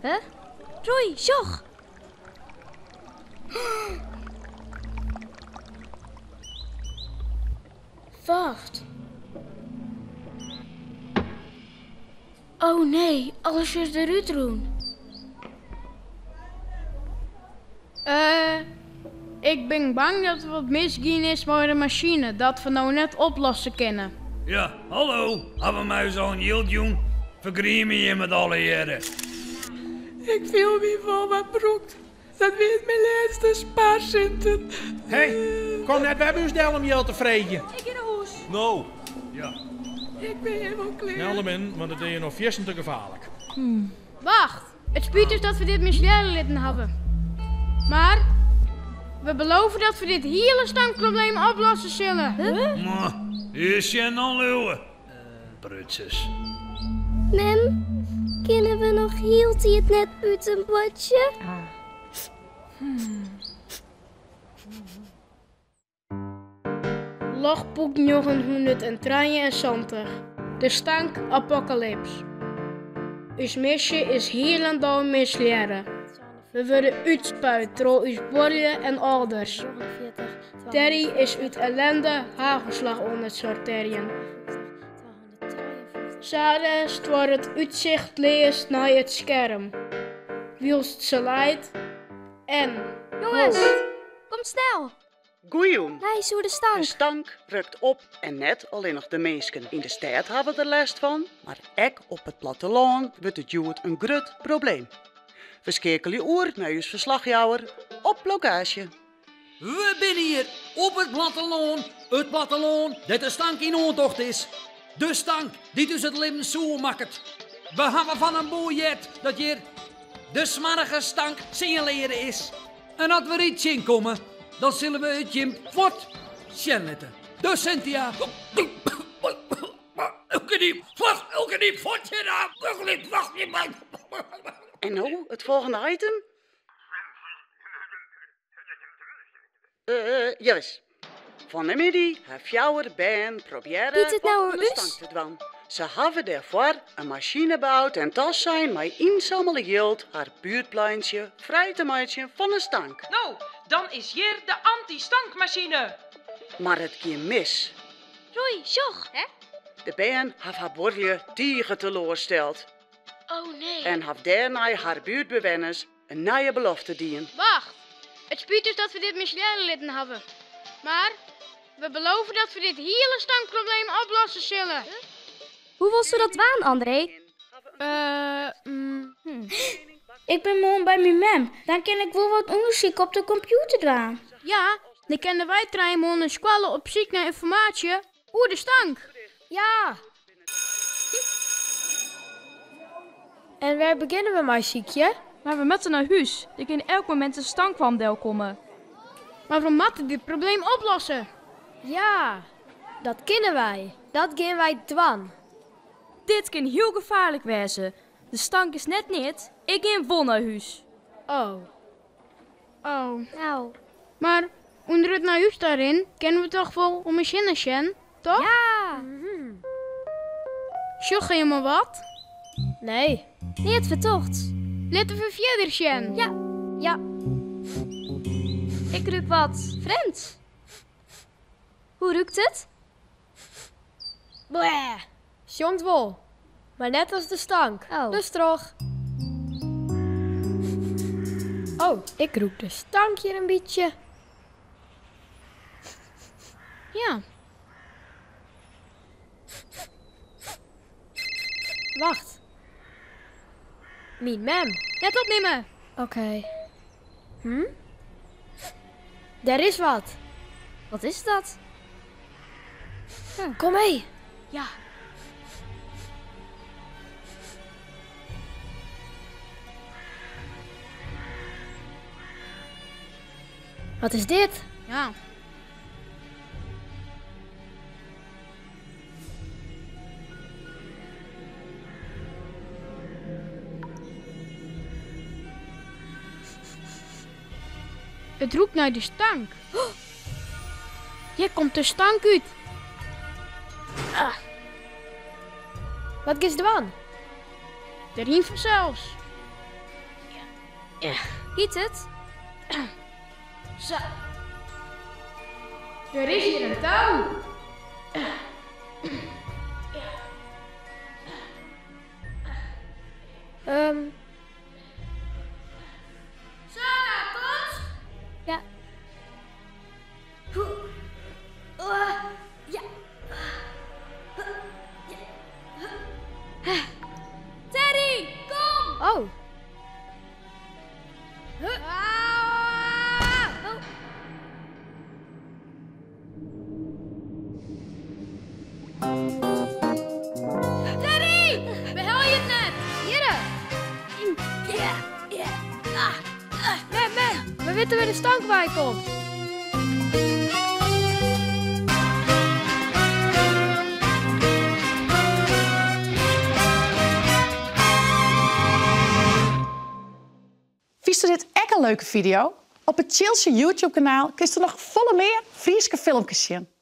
Huh? Roei, Jog! Wacht. Oh nee, alles is eruit doen. Ik ben bang dat er wat misgaan is met de machine, dat we nou net oplossen kunnen. Ja, hallo. Hebben we mij zo'n yield doen? Vergriem me je met alle heren. Ik viel me van mijn broek. Dat weet mijn laatste spaarcenten. Hé, kom net, we hebben ons deel om je tevreden. Ik in de hoes. Nou, Ja. Ik ben helemaal klaar. snel hem in, want het is je nog viersen te gevaarlijk. Wacht, het spijt dus dat we dit misleiden hebben. Maar we beloven dat we dit hele stankprobleem oplossen zullen. Maar, is je dan leeuwen? Prutsers. Mem, kunnen we nog hield hij het net uit een badje? Logboek 973. De stank apocalyps. Uw missie is heel en al misleren. We worden uitspuit door uw borgen en ouders. Terry is uit ellende hagelslag onder het sorteren. Sarah wordt het uitzicht leest naar het scherm. Wielst ze leidt en... Jongens, kom snel. Goeioen. Hij is hoe de De stank. stank rukt op en net alleen nog de mensen in de stad hebben er last van, maar ook op het platteland wordt het jood een groot probleem. We schakelen je oor naar uw verslagjouwer op locatie. We binnen hier op het platteland dat de stank in ontocht is. De stank die dus het leven zo maakt. We hebben van een boejet dat hier de smarrige stank signaleren is. En als we er iets in komen, dan zullen we het Jim fort zetten. Dus Cynthia. Elke die fotje daar. En nou, het volgende item? Juist. Van de middag heeft jouw band proberen Doet het nou op een de us? stank te dwan. Ze hebben daarvoor een machine gebouwd en tas zijn met inzamelen geld haar buurtpleintje vrij te maken van de stank. Nou, dan is hier de anti-stankmachine. Maar het ging mis. Roei, Jog, hè? De band heeft haar borgje tegen teleurgesteld Oh nee. en heeft daarna haar buurtbewoners een nieuwe belofte dienen. Wacht, het spijt dus dat we dit misleiden hebben. Maar we beloven dat we dit hele stankprobleem oplossen zullen. Hoe was ze dat waan, André? Ik ben morgen bij mijn mem. Dan kan ik wel wat onderzoek op de computer doen. Ja, dan kennen wij treinen een squallen op zoek naar informatie over de stank. Ja. En waar beginnen we maar, ziekje? Maar we moeten naar huis. Er kan elk moment een stankwandel komen. Maar we moeten dit probleem oplossen. Ja, dat kennen wij. Dat gaan wij dwan. Dit kan heel gevaarlijk wezen. De stank is net niet. Ik ga vol naar huis. Oh. Nou. Maar onder het naar huis daarin kennen we toch wel om een zinnetje, toch? Ja. Sjoch je maar wat? Nee. Niet vertocht. Laten we verder zijn. Ja. Ja. Ik ruik wat vreemd. Hoe ruikt het? Bleh. Jongt wel. Maar net als de stank. Oh. Dus toch. Oh, ik roep de stank hier een beetje. Ja. Wacht. Mijn mem. Net opnemen. Oké. Daar is wat. Wat is dat? Kom mee. Ja. Wat is dit? Ja. Het roept naar de stank. Hier komt de stank uit. Wat is er aan? De riem zelfs. Giet het? Zo. Er is hier een touw. Sarah, kom! Ja. Ja. Teddy, kom! Oh. Teddy! Behel je het net? Hier. Man, we weten waar de stank bij komt. Vies je dit echt een leuke video? Op het Chilsje YouTube kanaal kun je nog volle meer Frieske filmpjes zien.